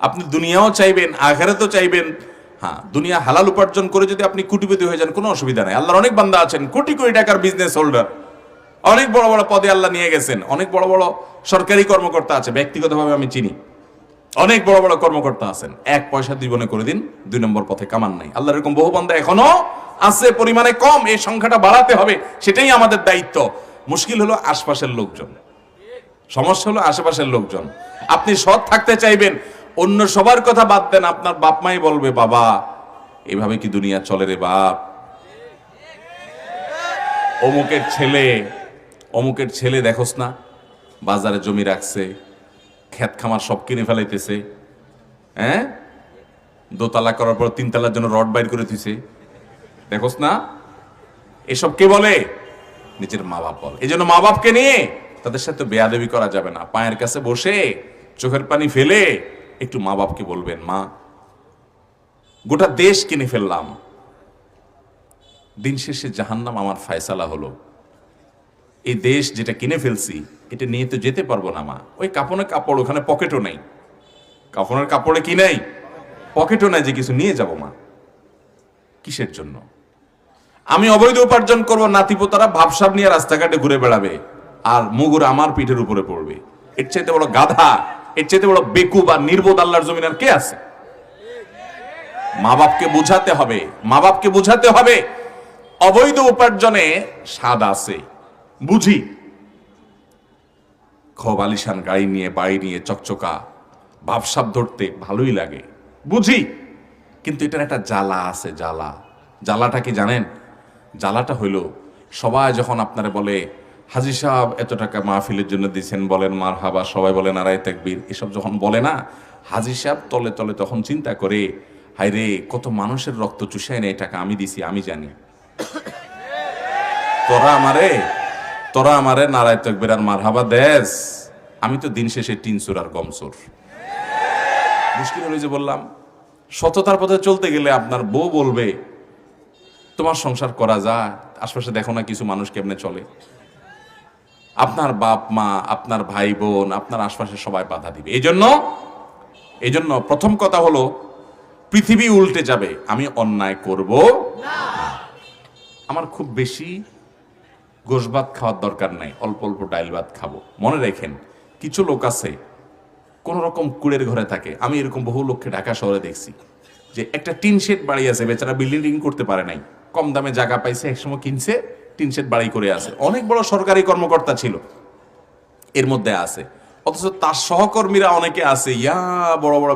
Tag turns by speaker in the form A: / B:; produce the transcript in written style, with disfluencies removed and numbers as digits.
A: আপনি দুনিয়াও চাইবেন, আখিরাতও চাইবেন। হ্যাঁ, দুনিয়া হালাল উপার্জন করে যদি আপনি কোটিপতি হয়ে যান কোনো অসুবিধা নাই। আল্লাহর অনেক বান্দা আছেন কোটি কোটি টাকার বিজনেস হোল্ডার, অনেক বড় বড় পদে আল্লাহ নিয়ে গেছেন, অনেক বড় বড় সরকারি কর্মকর্তা আছে, ব্যক্তিগতভাবে আমি চিনি অনেক বড় বড় কর্মকর্তা আছেন, এক পয়সা জীবনে করে দিন 2 নম্বর পথে কামান নাই। আল্লাহ এরকম বহু বান্দা এখনো আছে, পরিমাণে কম, এই সংখ্যাটা বাড়াতে হবে, সেটাই আমাদের দায়িত্ব। মুশকিল হলো আশপাশের লোকজন, সমস্যা হলো আশেপাশের লোকজন। আপনি সৎ থাকতে চাইবেন, অন্য সবার কথা বাদ দেন, আপনার বাপ মাই বলবে বাবা এভাবে কি দুনিয়া চলে রে বাপ, অমুকের ছেলে দেখোস না বাজারে জমি রাখছে, ক্ষেত খামার সব কিনে ফেলাইতেছে, হ্যাঁ, দোতলা করার পর 3 তলার জন্য রড বাইর করে দিছে, দেখোস না। এসব কে বলে? নিজের মা বাপ বলে। এই জন্য মা বাপকে নিয়ে তাদের সাথে বেয়াদবি করা যাবে না। পায়ের কাছে বসে চোখের পানি ফেলে একটু মা বাপকে বলবেন, মা গোটা দেশ কিনে ফেললাম, দিন শেষে জাহান্নাম আমার ফয়সালা হলো, এই দেশ যেটা কিনে ফেলছি এটা নিয়ে তো যেতে পারবো না মা। ওই কাপড়ের কাপড়, ওখানে পকেটও নেই, কাপড়ের কাপড়ে কি নেই, পকেটও নাই যে কিছু নিয়ে যাব মা। কিসের জন্য? আমি অবৈধ উপার্জন করবো, নাতিপোতারা ভাবসাব নিয়ে রাস্তাঘাটে ঘুরে বেড়াবে, আর মুগুর আমার পিঠের উপরে পড়বে। এর চাইতে বড় গাধা, এর চাইতে বড় বেকুব আর নির্বোধ আল্লাহর জমিন আর কে আছে? মা বাপকে বুঝাতে হবে, মা বাপকে বুঝাতে হবে অবৈধ উপার্জনে স্বাদ আছে, বুঝি। খুব আলিশান গাড়ি নিয়ে, বাড়ি নিয়ে, চকচকা ভাবসাব ধরতে ভালোই লাগে, বুঝি, কিন্তু এটার একটা জ্বালা আছে। জ্বালাটা কি জানেন? জ্বালাটা হইল সবাই যখন আপনারা বলে হাজী সাহেব এত টাকা মাহফিলের জন্য দিচ্ছেন, বলেন মারহাবা, সবাই বলেন নারায়ে তাকবীর, এসব যখন বলে না, হাজী সাহেব তলে তলে তখন চিন্তা করে, হায় রে কত মানুষের রক্ত চুষায় না, এই টাকা আমি দিছি, আমি জানি। তোরা আমারে নারায়ে তাকবীর আর মারহাবা দেস, আমি তো দিন শেষে 3 চোর আর গম চোর। মুশকিল হলো যে বললাম, সততার পথে চলতে গেলে আপনার বউ বলবে তোমার সংসার করা যায়, আশপাশে দেখো না কিছু মানুষ কেমনে চলে, আপনার বাপ মা, আপনার ভাই বোন, আপনার আশপাশে সবাই বাধা দিবে। এই জন্য প্রথম কথা হলো পৃথিবী উল্টে যাবে, আমি অন্যায় করব না। আমার খুব বেশি গোশ ভাত খাওয়ার দরকার নাই, অল্প অল্প ডাইল ভাত খাবো। মনে রাখেন, কিছু লোক আছে কোন রকম কুড়ের ঘরে থাকে। আমি এরকম বহু লোককে ঢাকা শহরে দেখছি যে একটা টিন শেড বাড়ি আছে, বেচারা বিল্ডিং করতে পারে নাই, কম দামে জায়গা পাইছে, একসময় কিনছে, টিন শেড বাড়ি করে আছে, অনেক বড় সরকারি কর্মকর্তা ছিল এর মধ্যে আছে, অথচ তার সহকর্মীরা অনেকে আছে ইয়া বড় বড়